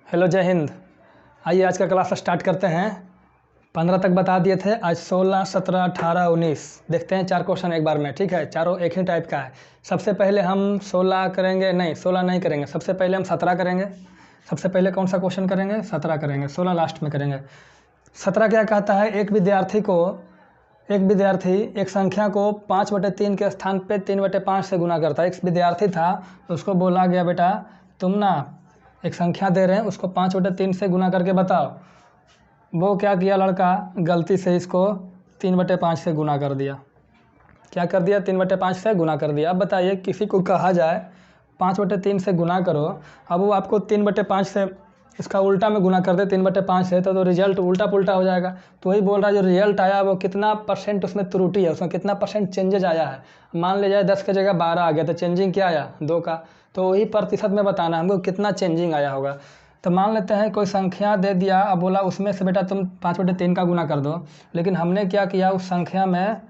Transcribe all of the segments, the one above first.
Hello, जय हिंद। आइए आज का क्लास स्टार्ट करते हैं। 15 तक बता दिए थे, आज 16, 17, 18, 19 देखते हैं। 4 क्वेश्चन एक बार में, ठीक है। चारों एक ही टाइप का है। सबसे पहले हम 16 करेंगे, नहीं 16 नहीं करेंगे। सबसे पहले हम 17 करेंगे। सबसे पहले कौन सा क्वेश्चन करेंगे? 17 करेंगे। 16 लास्ट में करेंगे। 17 क्या कहता है? एक विद्यार्थी एक संख्या को 5/3 के स्थान पे 3/5 से गुना करता है। एक विद्यार्थी था, उसको बोला गया बेटा तुम ना एक संख्या दे रहे हैं, उसको 5/3 से गुना करके बताओ। वो क्या किया लड़का? गलती से इसको 3/5 से गुना कर दिया। क्या कर दिया? 3/5 से गुना कर दिया। अब बताइए, किसी को कहा जाए 5/3 से गुना करो, अब वो आपको 3/5 से इसका उल्टा में गुना कर दे 3/5 से, तो रिजल्ट उल्टा पुल्टा हो जाएगा। तो वही बोल रहा है, जो रिजल्ट आया वो कितना % उसमें त्रुटि है, उसमें कितना % चेंजेज आया है। मान ले जाए 10 की जगह 12 आ गया, तो चेंजिंग क्या आया? 2 का। तो वही प्रतिशत में बताना है हमको कितना चेंजिंग आया होगा। तो मान लेते हैं कोई संख्या दे दिया, अब बोला उसमें से बेटा तुम 5/3 का गुना कर दो, लेकिन हमने क्या किया, उस संख्या में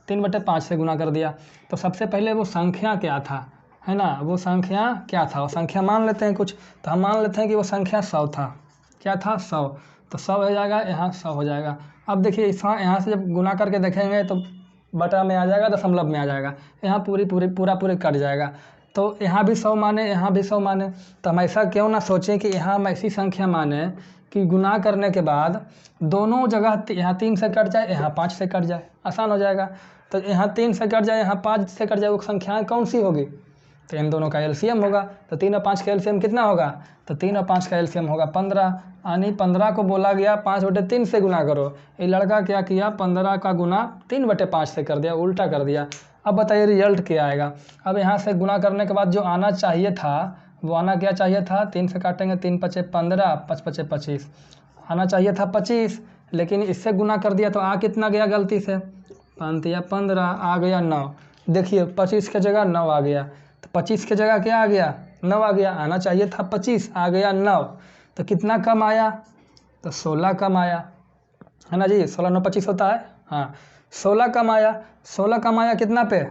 3/5 से गुना कर दिया। तो सबसे पहले वो संख्या क्या था, है ना? वो संख्या क्या था? वो संख्या मान लेते हैं कुछ, तो हम मान लेते हैं कि वो संख्या 100 था। क्या था? 100। तो 100 हो जाएगा, यहाँ 100 हो जाएगा। अब देखिए यहाँ से जब गुना करके देखेंगे तो बटा में आ जाएगा, दशमलव में आ जाएगा, यहाँ पूरा कट जाएगा। तो यहाँ भी 100 माने, यहाँ भी 100 माने। तो हम ऐसा क्यों ना सोचें कि यहाँ हम ऐसी संख्या माने कि गुना करने के बाद दोनों जगह यहाँ 3 से कट जाए, यहाँ 5 से कट जाए, आसान हो जाएगा। तो यहाँ 3 से कट जाए, यहाँ 5 से कट जाए, वो संख्याएँ कौन सी होगी? तो इन दोनों का एलसीएम होगा। तो 3 और 5 का एलसीएम कितना होगा? तो 3 और 5 का एलसीएम होगा 15। यानी 15 को बोला गया 5/3 से गुना करो। ये लड़का क्या किया? 15 का गुना 3/5 से कर दिया, उल्टा कर दिया। अब बताइए रिजल्ट क्या आएगा? अब यहाँ से गुना करने के बाद जो आना चाहिए था, वो आना क्या चाहिए था? 3 से काटेंगे, 3 पचे 15, 5 पचे 25। आना चाहिए था 25, लेकिन इससे गुना कर दिया तो आ कितना गया गलती से? 5 या 15, आ गया 9। देखिए 25 की जगह 9 आ गया। तो 25 की जगह क्या आ गया? 9 आ गया। आना चाहिए था 25, आ गया 9। तो कितना कम आया? तो 16 कम आया, है ना जी? 16 9 25 होता है, हाँ 16 कम आया। 16 कम आया कितना पे?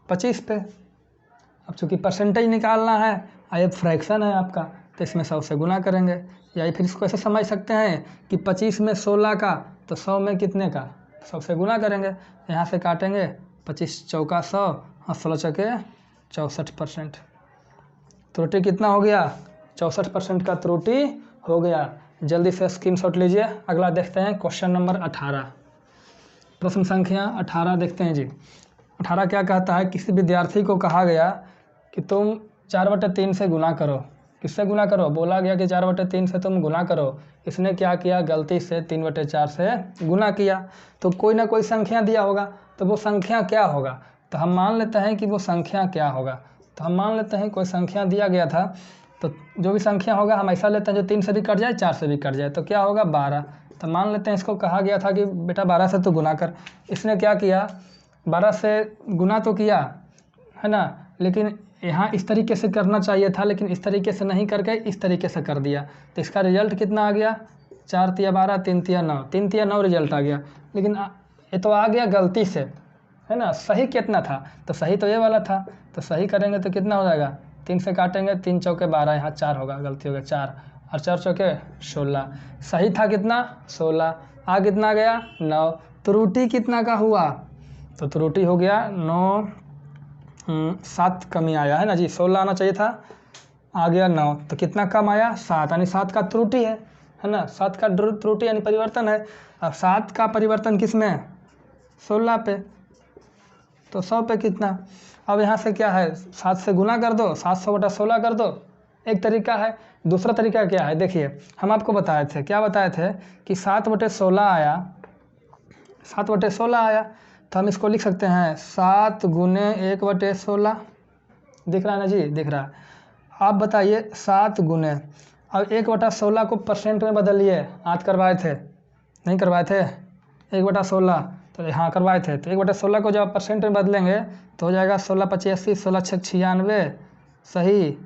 25 पे। अब चूँकि परसेंटेज निकालना है, ये फ्रैक्शन है आपका, तो इसमें 100 से गुना करेंगे। या फिर इसको ऐसे समझ सकते हैं कि 25 में 16 का, तो 100 में कितने का? 100 से गुना करेंगे। यहाँ से काटेंगे, 25 चौका 100 और 16 चौके 64%। त्रुटि कितना हो गया? 64% का त्रुटि हो गया। जल्दी से स्क्रीनशॉट लीजिए। अगला देखते हैं क्वेश्चन नंबर 18, प्रश्न संख्या 18 देखते हैं जी। 18 क्या कहता है? किसी विद्यार्थी को कहा गया कि तुम 4/3 से गुना करो। किससे गुना करो? बोला गया कि 4/3 से तुम गुना करो। इसने क्या किया? गलती से 3/4 से गुना किया। तो कोई ना कोई संख्या दिया होगा, तो वो संख्या क्या होगा? तो हम मान लेते हैं कि वो संख्या क्या होगा। तो हम मान लेते हैं कोई संख्या दिया गया था, तो जो भी संख्या होगा हम ऐसा लेते हैं जो 3 से भी कट जाए, 4 से भी कट जाए, तो क्या होगा? 12। तो मान लेते हैं इसको कहा गया था कि बेटा 12 से तो गुना कर। इसने क्या किया? 12 से गुना तो किया, है ना, लेकिन यहाँ इस तरीके से करना चाहिए था, लेकिन इस तरीके से नहीं करके इस तरीके से कर दिया। तो इसका रिजल्ट कितना आ गया? 4 तिया 12, 3 तिया 9, 3 तिया 9 रिजल्ट आ गया। लेकिन ये तो आ गया गलती से, है ना। सही कितना था? तो सही तो ये वाला था। तो सही करेंगे तो कितना हो जाएगा? 3 से काटेंगे, 3 चौके 12, यहाँ 4 होगा, गलती हो गया 4, और 4 चौके 16। सही था कितना? 16। आ कितना गया? 9। त्रुटि कितना का हुआ? तो त्रुटि हो गया 9, 7 कमी आया, है ना जी। 16 आना चाहिए था, आ गया 9। तो कितना कम आया? 7, यानी 7 का त्रुटि है ना। 7 का त्रुटि यानी परिवर्तन है। अब 7 का परिवर्तन किस में? 16 पे। तो 100 पे कितना? अब यहाँ से क्या है? 7 से गुना कर दो, 700/16 कर दो, एक तरीका है। दूसरा तरीका क्या है? देखिए हम आपको बताए थे, क्या बताए थे कि 7/16 आया, 7/16 आया। तो हम इसको लिख सकते हैं 7 गुने 1/16। दिख रहा है ना जी? दिख रहा है। आप बताइए 7 गुने, अब 1/16 को परसेंट में बदलिए। आज करवाए थे? नहीं करवाए थे? 1/16 तो यहाँ करवाए थे। तो 1/16 को जब परसेंट में बदलेंगे तो हो जाएगा 16 पच्चीस 80, 16 छः 96, सही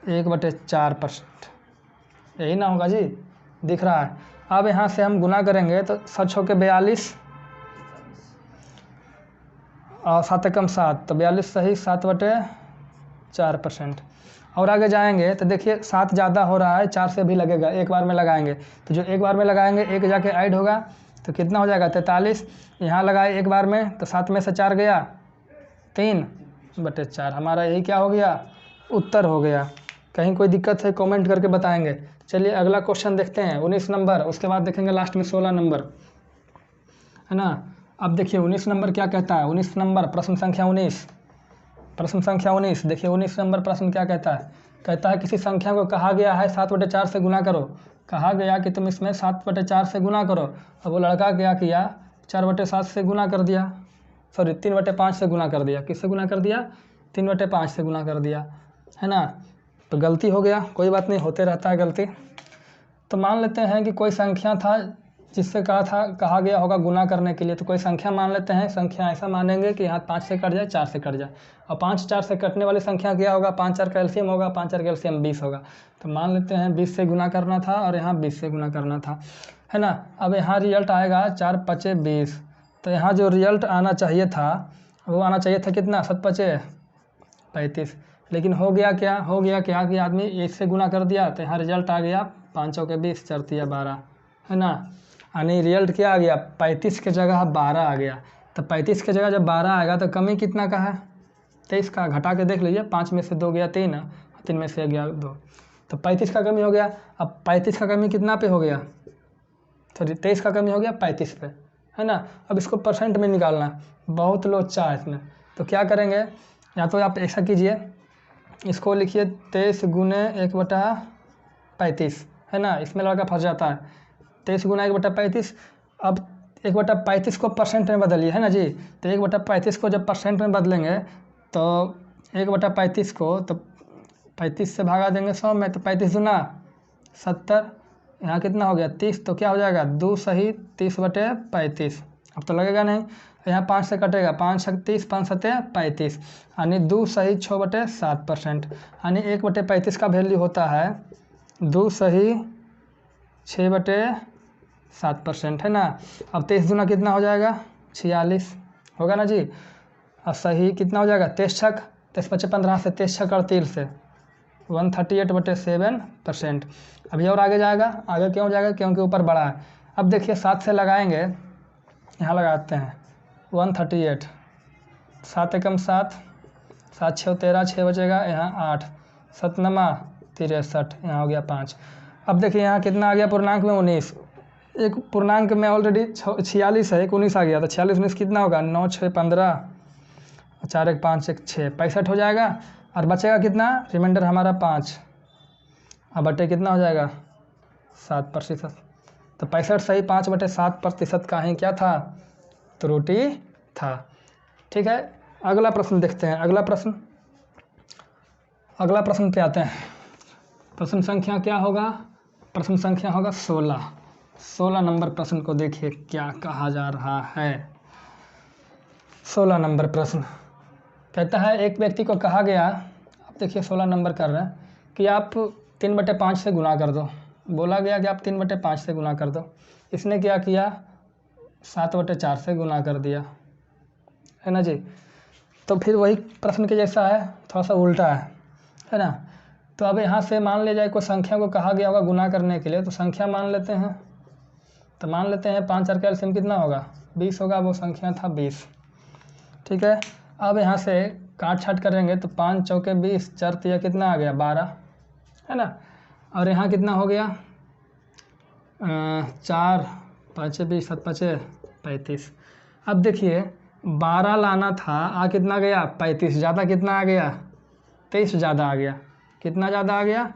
1/4%। यही ना होगा जी? दिख रहा है। अब यहाँ से हम गुना करेंगे तो 7 छौके 42 और 7 एकम 7, तो 42 सही 7/4%। और आगे जाएंगे तो देखिए 7 ज़्यादा हो रहा है, 4 से भी लगेगा, एक बार में लगाएंगे तो जो एक बार में लगाएंगे एक जाके ऐड होगा तो कितना हो जाएगा 43। यहाँ लगाए एक बार में तो 7 में से 4 गया 3/4, हमारा यही क्या हो गया उत्तर हो गया। कहीं कोई दिक्कत है कमेंट करके बताएंगे। चलिए अगला क्वेश्चन देखते हैं 19 नंबर, उसके बाद देखेंगे लास्ट में 16 नंबर, है ना। अब देखिए 19 नंबर क्या कहता है, 19 नंबर प्रश्न संख्या 19, प्रश्न संख्या 19 देखिए 19 नंबर प्रश्न क्या कहता है, कहता है किसी संख्या को कहा गया है 7/4 से गुना करो, कहा गया कि तुम इसमें 7/4 से गुना करो। अब वो लड़का क्या किया 4/7 से गुना कर दिया, सॉरी 3/5 से गुना कर दिया, किससे गुना कर दिया 3/5 से गुना कर दिया, है ना। तो गलती हो गया, कोई बात नहीं, होते रहता है गलती। तो मान लेते हैं कि कोई संख्या था जिससे कहा गया होगा गुना करने के लिए, तो कोई संख्या मान लेते हैं, संख्या ऐसा मानेंगे कि यहाँ 5 से कट जाए 4 से कट जाए, और 5 4 से कटने वाली संख्या क्या होगा 5 4 का एलसीएम होगा, 5 4 का एलसीएम 20 होगा। तो मान लेते हैं 20 से गुना करना था और यहाँ 20 से गुना करना था, है ना। अब यहाँ रिजल्ट आएगा 4 5 20, तो यहाँ जो रिजल्ट आना चाहिए था वो आना चाहिए था कितना 7 5 35, लेकिन हो गया क्या कि आदमी 1 से गुना कर दिया, तो यहाँ रिजल्ट आ गया 5 चौके 20 4 तिया 12, है ना। यानी रिजल्ट क्या आ गया 35 के जगह 12 आ गया। तो 35 के जगह जब 12 आएगा तो कमी कितना का है 23 का, घटा के देख लीजिए, 5 में से 2 गया 3, 3 में से गया 2, तो 35 का कमी हो गया। अब 35 का कमी कितना पे हो गया, सॉरी 23 का कमी हो गया 35 पे, है ना। अब इसको परसेंट में निकालना है, बहुत लोचा है इसमें। तो क्या करेंगे, या तो आप ऐसा कीजिए, इसको लिखिए 23 गुने 1/35, है ना। इसमें लड़का फंस जाता है, 23 गुना 1/35। अब 1/35 को परसेंट में बदलिए, है ना जी। तो 1/35 को जब परसेंट में बदलेंगे तो 1/35 को तो 35 से भागा देंगे 100 में, तो 35 दूना 70, यहाँ कितना हो गया 30, तो क्या हो जाएगा 2 सही 30/35। अब तो लगेगा नहीं, यहाँ 5 से कटेगा, 5 6 30, 5 7 35, यानी 2 सही 6/7%, यानी 1/35 का वैल्यू होता है 2 सही 6/7%, है ना। अब 23 दूना कितना हो जाएगा 46 होगा ना जी। अब सही कितना हो जाएगा 23 छक 23 5 15 से 23 छक 38 से 138/7%। अभी और आगे जाएगा, आगे क्यों जाएगा क्योंकि ऊपर बड़ा है। अब देखिए 7 से लगाएंगे, यहाँ लगाते हैं 138, 7 एकम 7, 7 6 13, 6 बचेगा, यहाँ 8, 7 9 63, यहाँ हो गया 5। अब देखिए यहाँ कितना आ गया पूर्णांक में 19, एक पूर्णांक में ऑलरेडी 46 है, एक 19 आ गया, तो 46 19 कितना होगा 9 6 15, 4 1 5 1 6 65 हो जाएगा। और बचेगा कितना रिमाइंडर हमारा 5, अब बटे कितना हो जाएगा 7%। तो 65 सही 5/7% का ही क्या था त्रुटि था। ठीक है, अगला प्रश्न देखते हैं। अगला प्रश्न पे आते हैं। प्रश्न संख्या क्या होगा, प्रश्न संख्या होगा 16 नंबर प्रश्न को देखिए क्या कहा जा रहा है। 16 नंबर प्रश्न कहता है एक व्यक्ति को कहा गया, आप देखिए 16 नंबर कर रहे हैं कि आप 3/5 से गुना कर दो, बोला गया कि आप 3/5 से गुना कर दो। इसने क्या किया 7/4 से गुना कर दिया, है ना जी। तो फिर वही प्रश्न के जैसा है, थोड़ा सा उल्टा है ना। तो अब यहाँ से मान ले जाए कोई संख्या को कहा गया होगा गुना करने के लिए, तो संख्या मान लेते हैं। तो मान लेते हैं 5 4 का एलसीएम कितना होगा 20 होगा, वो संख्या था 20। ठीक है, अब यहाँ से काट छाट करेंगे तो 5 चौके 20, 4 तिया कितना आ गया 12, है ना। और यहाँ कितना हो गया 4 5 20 7 5 35। अब देखिए 12 लाना था, आ कितना गया 35, ज़्यादा कितना आ गया 23 ज़्यादा आ गया, कितना ज़्यादा आ गया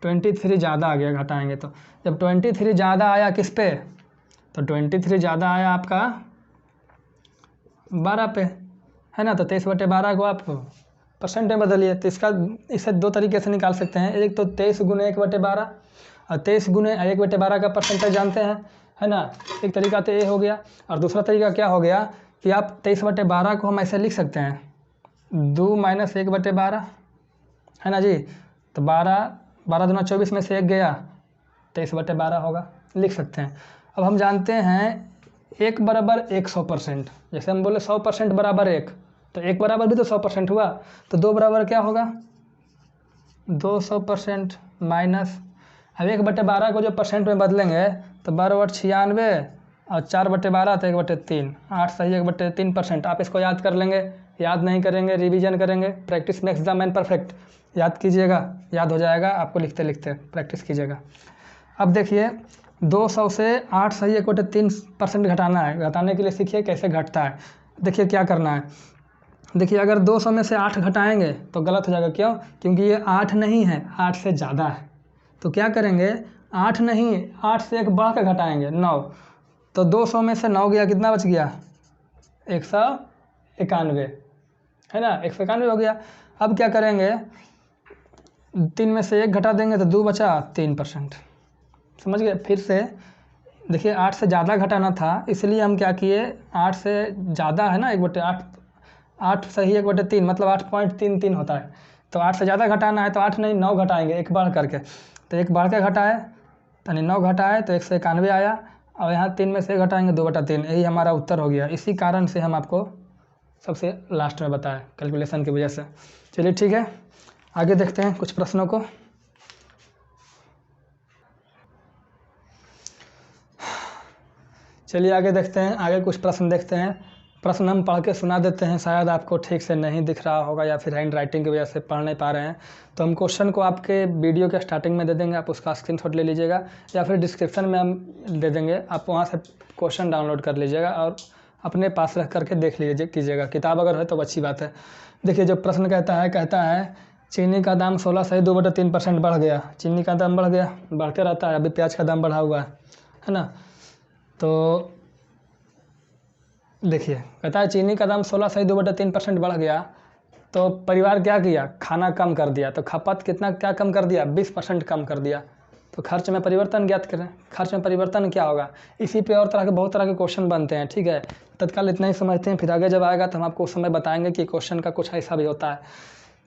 23 ज़्यादा आ गया, घटाएंगे तो जब 23 ज़्यादा आया किस पे, तो 23 ज़्यादा आया आपका 12 पे, है ना। तो 23/12 को आप परसेंट में बदलिए। तो इसे 2 तरीके से निकाल सकते हैं, एक तो 23 गुने 1/12, और 23 गुने 1/12 का परसेंटेज जानते हैं, है ना। एक तरीका तो ये हो गया, और दूसरा तरीका क्या हो गया कि आप 23/12 को हम ऐसे लिख सकते हैं 2 - 1/12, है ना जी। तो 12 दूना 24 में से 1 गया, 23/12 होगा, लिख सकते हैं। अब हम जानते हैं 1 बराबर 100%, जैसे हम बोले 100% बराबर 1, तो 1 बराबर भी तो 100% हुआ, तो 2 बराबर क्या होगा 200% माइनस, अब 1/12 को जो परसेंट में बदलेंगे तो 12/96 और 4/12 तो 1/3, 8 सही 1/3%। आप इसको याद कर लेंगे, याद नहीं करेंगे रिवीजन करेंगे, practice makes the man perfect, याद कीजिएगा, याद हो जाएगा आपको लिखते लिखते, प्रैक्टिस कीजिएगा। अब देखिए 200 से 8 सही 1/3% घटाना है, घटाने के लिए सीखिए कैसे घटता है। देखिए क्या करना है, देखिए अगर 200 में से 8 घटाएंगे तो गलत हो जाएगा, क्यों? क्योंकि ये 8 नहीं है, 8 से ज़्यादा है। तो क्या करेंगे, 8 नहीं, 8 से एक बढ़ के घटाएंगे 9, तो 200 में से 9 गया, कितना बच गया? 191, है ना, 191 हो गया। अब क्या करेंगे, 3 में से 1 घटा देंगे तो 2 बचा, 3%। समझ गए? फिर से देखिए 8 से ज़्यादा घटाना था, इसलिए हम क्या किए, 8 से ज़्यादा है ना 1/8, 8 सही 1/3 मतलब 8.33 होता है। तो 8 से ज़्यादा घटाना है तो 8 नहीं 9 घटाएंगे, एक बढ़ करके, तो एक बढ़ के घटाए यानी 9 घटाए तो 191 आया, और यहाँ 3 में से घटाएंगे 2/3, यही हमारा उत्तर हो गया। इसी कारण से हम आपको सबसे लास्ट में बताएं कैलकुलेशन की वजह से। चलिए ठीक है, आगे देखते हैं कुछ प्रश्नों को। चलिए आगे देखते हैं, आगे कुछ प्रश्न देखते हैं। प्रश्न हम पढ़ के सुना देते हैं, शायद आपको ठीक से नहीं दिख रहा होगा या फिर हैंड राइटिंग की वजह से पढ़ नहीं पा रहे हैं। तो हम क्वेश्चन को आपके वीडियो के स्टार्टिंग में दे देंगे, आप उसका स्क्रीनशॉट ले लीजिएगा, या फिर डिस्क्रिप्शन में हम दे देंगे, आप वहाँ से क्वेश्चन डाउनलोड कर लीजिएगा और अपने पास रख करके देख लीजिए कीजिएगा। किताब अगर है तो अच्छी बात है। देखिए जो प्रश्न कहता है चीनी का दाम 16 सही 2/3% बढ़ गया। चीनी का दाम बढ़ गया, बढ़ते रहता है, अभी प्याज का दाम बढ़ा हुआ है ना। तो देखिए कहता है चीनी का दाम 16 सही 2/3% बढ़ गया, तो परिवार क्या किया, खाना कम कर दिया, तो खपत कितना क्या कम कर दिया, 20% कम कर दिया। तो खर्च में परिवर्तन ज्ञात करें, खर्च में परिवर्तन क्या होगा। इसी पे और तरह के बहुत तरह के क्वेश्चन बनते हैं, ठीक है। तत्काल इतना ही समझते हैं, फिर आगे जब आएगा तो हम आपको उस समय बताएंगे कि क्वेश्चन का कुछ ऐसा भी होता है।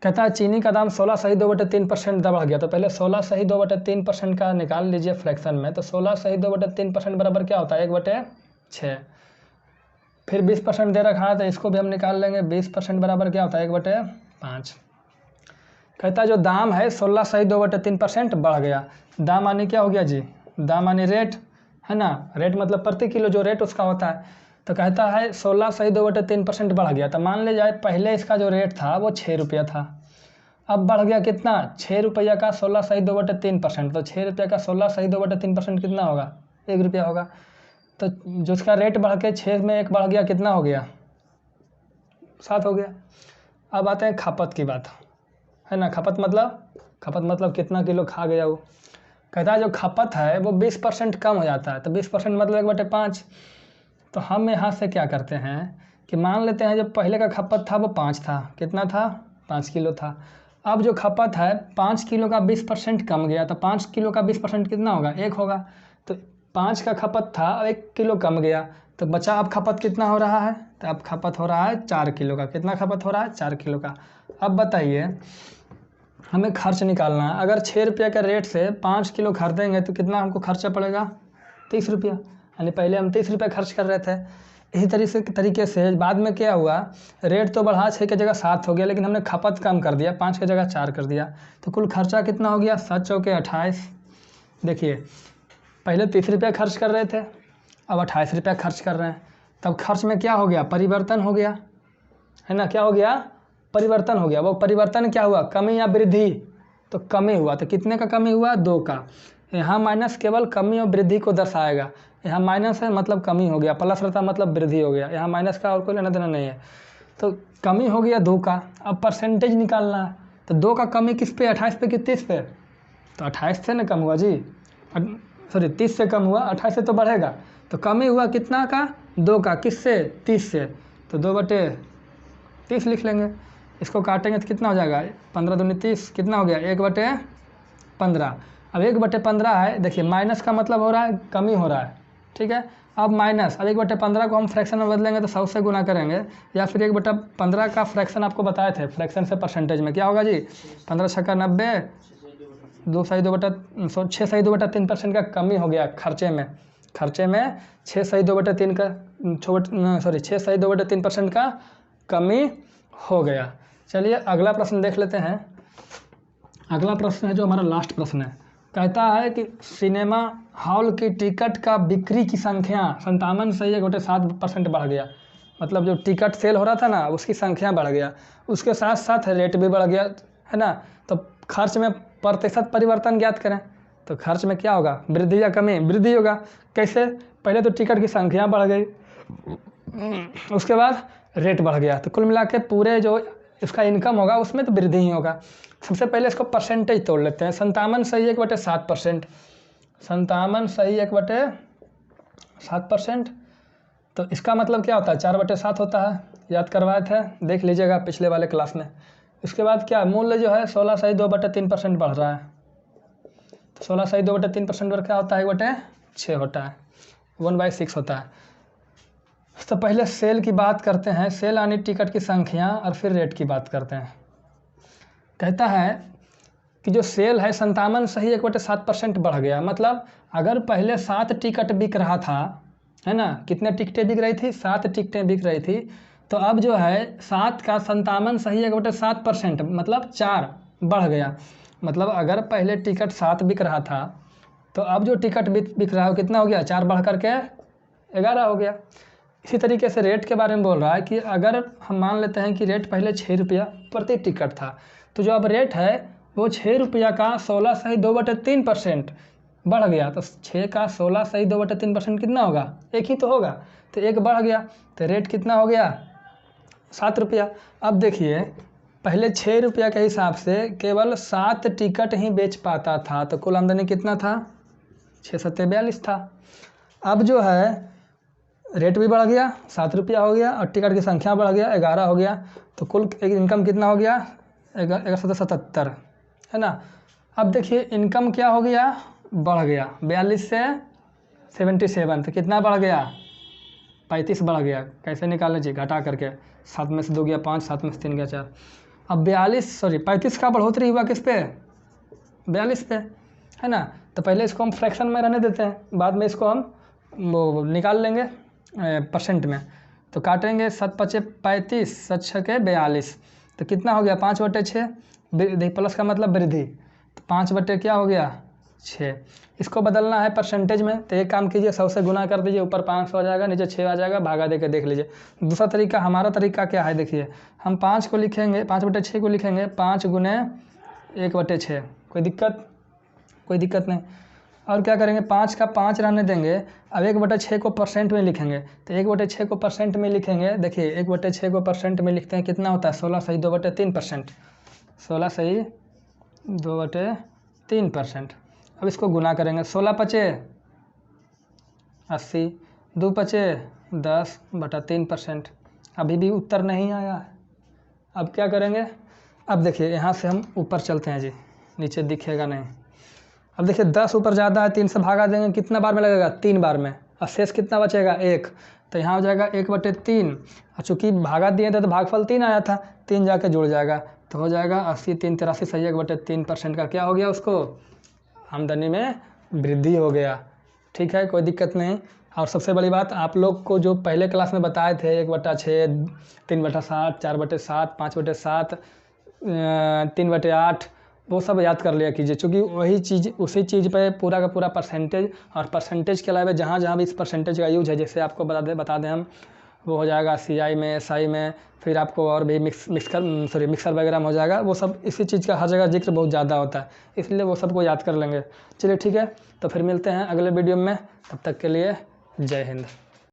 कहता है चीनी का दाम 16 सही 2/3% बढ़ गया, तो पहले 16 सही 2/3% का निकाल लीजिए फ्रैक्शन में। तो 16 सही 2/3% बराबर क्या होता है, 1/6। फिर 20% दे रखा है तो इसको भी हम निकाल लेंगे, 20% बराबर क्या होता है, 1/5। कहता है जो दाम है 16 सही 2/3% बढ़ गया। दाम मानी क्या हो गया जी, दाम मानी रेट, है ना, रेट मतलब प्रति किलो जो रेट उसका होता है। तो कहता है 16 सही 2/3% बढ़ गया, तो मान ले जाए पहले इसका जो रेट था वो 6 रुपया था, अब बढ़ गया कितना, 6 रुपया का 16 सही 2/3%, तो 6 रुपया का 16 सही 2/3% कितना होगा, 1 रुपया होगा। तो जो उसका रेट बढ़ के 6 में 1 बढ़ गया, कितना हो गया, 7 हो गया। अब आते हैं खपत की बात, है ना। खपत मतलब कितना किलो खा गया वो। कहता है जो खपत है वो 20% कम हो जाता है, तो 20% मतलब 1/5। तो हम यहाँ से क्या करते हैं कि मान लेते हैं जब पहले का खपत था वो 5 था, कितना था, 5 किलो था। अब जो खपत है 5 किलो का 20% कम गया, तो 5 किलो का 20% कितना होगा, 1 होगा। तो 5 का खपत था और 1 किलो कम गया, तो बचा अब खपत कितना हो रहा है, तो अब खपत हो रहा है 4 किलो का। कितना खपत हो रहा है, 4 किलो का। अब बताइए हमें खर्च निकालना है। अगर 6 रुपये के रेट से 5 किलो खरीदेंगे तो कितना हमको खर्चा पड़ेगा, 30 रुपया, यानी पहले हम 30 रुपये खर्च कर रहे थे। इसी तरीके से बाद में क्या हुआ, रेट तो बढ़ा 6 की जगह 7 हो गया, लेकिन हमने खपत कम कर दिया, 5 की जगह 4 कर दिया, तो कुल खर्चा कितना हो गया, 7 चौके 28। देखिए पहले 30 रुपये खर्च कर रहे थे, अब 28 रुपया खर्च कर रहे हैं, तब खर्च में क्या हो गया, परिवर्तन हो गया, है ना। क्या हो गया, परिवर्तन हो गया। वो परिवर्तन क्या हुआ, कमी या वृद्धि, तो कमी हुआ। तो कितने का कमी हुआ, 2 का। यहाँ माइनस केवल कमी और वृद्धि को दर्शाएगा, यहाँ माइनस है मतलब कमी हो गया, प्लस रहता मतलब वृद्धि हो गया, यहाँ माइनस का और कोई लेना देना नहीं है। तो कमी हो गया 2 का। अब परसेंटेज निकालना है, तो 2 का कमी किस पे, 28 पे कि 30 पे, तो 28 से ना कम हुआ जी, सॉरी 30 से कम हुआ, 28 से तो बढ़ेगा। तो कमी हुआ कितना का, 2 का, किससे, 30 से, तो 2/30 लिख लेंगे। इसको काटेंगे तो कितना हो जाएगा, 15 दूनी 30, कितना हो गया, 1/15। अब 1/15 है, देखिए माइनस का मतलब हो रहा है कमी हो रहा है, ठीक है। अब माइनस, अब 1/15 को हम फ्रैक्शन में बदलेंगे तो 100 से गुना करेंगे, या फिर 1/15 का फ्रैक्शन आपको बताए थे, फ्रैक्शन से परसेंटेज में क्या होगा जी, 15 छक्का 90, 6 सही 2/3% का कमी हो गया खर्चे में। 6 सही 2/3 का 6 सही 2/3% का कमी हो गया। चलिए अगला प्रश्न देख लेते हैं। अगला प्रश्न है जो हमारा लास्ट प्रश्न है, कहता है कि सिनेमा हॉल की टिकट का बिक्री की संख्या 57.7% बढ़ गया। मतलब जो टिकट सेल हो रहा था ना उसकी संख्या बढ़ गया, उसके साथ साथ रेट भी बढ़ गया है ना। तो खर्च में प्रतिशत परिवर्तन ज्ञात करें, तो खर्च में क्या होगा, वृद्धि या कमी? वृद्धि होगा। कैसे? पहले तो टिकट की संख्या बढ़ गई, उसके बाद रेट बढ़ गया, तो कुल मिला के पूरे जो इसका इनकम होगा उसमें तो वृद्धि ही होगा। सबसे पहले इसको परसेंटेज तोड़ लेते हैं। 57/1/7%, 57/1/7%। तो इसका मतलब क्या होता है, 4/7 होता है, याद करवाए थे, देख लीजिएगा पिछले वाले क्लास में। इसके बाद क्या, मूल्य जो है 16/2/3% बढ़ रहा है, तो 16/2/3% पर क्या होता है, 1/6 होता है, 1/6 होता है। तो पहले सेल की बात करते हैं, सेल यानी टिकट की संख्या, और फिर रेट की बात करते हैं। कहता है कि जो सेल है 57/1/7% बढ़ गया। मतलब अगर पहले 7 टिकट बिक रहा था, है ना, कितने टिकटें बिक रही थी, 7 टिकटें बिक रही थी, तो अब जो है 7 का 57/1/7% मतलब 4 बढ़ गया। मतलब अगर पहले टिकट 7 बिक रहा था, तो अब जो टिकट बिक रहा है कितना हो गया, 4 बढ़ करके 11 हो गया। इसी तरीके से रेट के बारे में बोल रहा है कि अगर हम मान लेते हैं कि रेट पहले 6 रुपया प्रति टिकट था, तो जो अब रेट है वो 6 रुपया का 16/2/3% बढ़ गया। तो 6 का 16/2/3% कितना होगा, 1 ही तो होगा, तो 1 बढ़ गया, तो रेट कितना हो गया, 7 रुपया। अब देखिए पहले 6 रुपया के हिसाब से केवल 7 टिकट ही बेच पाता था, तो कुल आमदनी कितना था, 6×7 42 था। अब जो है रेट भी बढ़ गया, 7 रुपया हो गया, और टिकट की संख्या बढ़ गया, 11 हो गया, तो कुल इनकम कितना हो गया, 1177, है ना। अब देखिए इनकम क्या हो गया, बढ़ गया, 42 से 77, तो कितना बढ़ गया, 35 बढ़ गया। कैसे निकाल लीजिए, घटा करके, 7 में से 2 गया 5, 7 में से 3 गया 4। अब 35 का बढ़ोतरी हुआ किस पे, 42 पे, है ना। तो पहले इसको हम फ्रैक्शन में रहने देते हैं, बाद में इसको हम वो निकाल लेंगे परसेंट में। तो काटेंगे, 7×5 35, 7×6 42, तो कितना हो गया, 5/6। प्लस का मतलब वृद्धि, तो 5 क्या हो गया, 6। इसको बदलना है परसेंटेज में, तो एक काम कीजिए, 100 से गुना कर दीजिए, ऊपर 500 आ जाएगा, नीचे 6 आ जाएगा, भागा दे के देख लीजिए। दूसरा तरीका, हमारा तरीका क्या है, देखिए हम 5 को लिखेंगे, 5/6 को लिखेंगे 5 गुने 1/6, कोई दिक्कत नहीं। और क्या करेंगे, 5 का 5 रहने देंगे। अब 1/6 को परसेंट में लिखेंगे, तो 1/6 को परसेंट में लिखेंगे, देखिए 1/6 को परसेंट में लिखते हैं, कितना होता है, 16/2/3%, 16/2/3%। अब इसको गुना करेंगे, 16×5 80, 2×5 10/3%। अभी भी उत्तर नहीं आया है। अब क्या करेंगे, अब देखिए यहाँ से हम ऊपर चलते हैं जी, नीचे दिखेगा नहीं। अब देखिए 10 ऊपर ज़्यादा है, 3 से भागा देंगे, कितना बार में लगेगा, 3 बार में, और शेष कितना बचेगा, 1, तो यहाँ हो जाएगा 1/3। और चूँकि भागा दिए थे तो भागफल 3 आया था, 3 जाके जुड़ जाएगा, तो हो जाएगा 80, 3 83 सही, 1/3% का क्या हो गया, उसको आमदनी में वृद्धि हो गया। ठीक है, कोई दिक्कत नहीं। और सबसे बड़ी बात, आप लोग को जो पहले क्लास में बताए थे 1/6, 3/7, 4/7, 5/7, 3/8, वो सब याद कर लिया कीजिए, क्योंकि वही चीज़ उसी चीज़ पे पूरा का पूरा परसेंटेज, और परसेंटेज के अलावा जहाँ जहाँ भी इस परसेंटेज का यूज है, जैसे आपको बता दें हम, वो हो जाएगा CI में, SI में, फिर आपको और भी मिक्सर वगैरह में हो जाएगा, वो सब इसी चीज़ का हर जगह जिक्र बहुत ज़्यादा होता है, इसलिए वो सबको याद कर लेंगे। चलिए ठीक है, तो फिर मिलते हैं अगले वीडियो में, तब तक के लिए जय हिंद।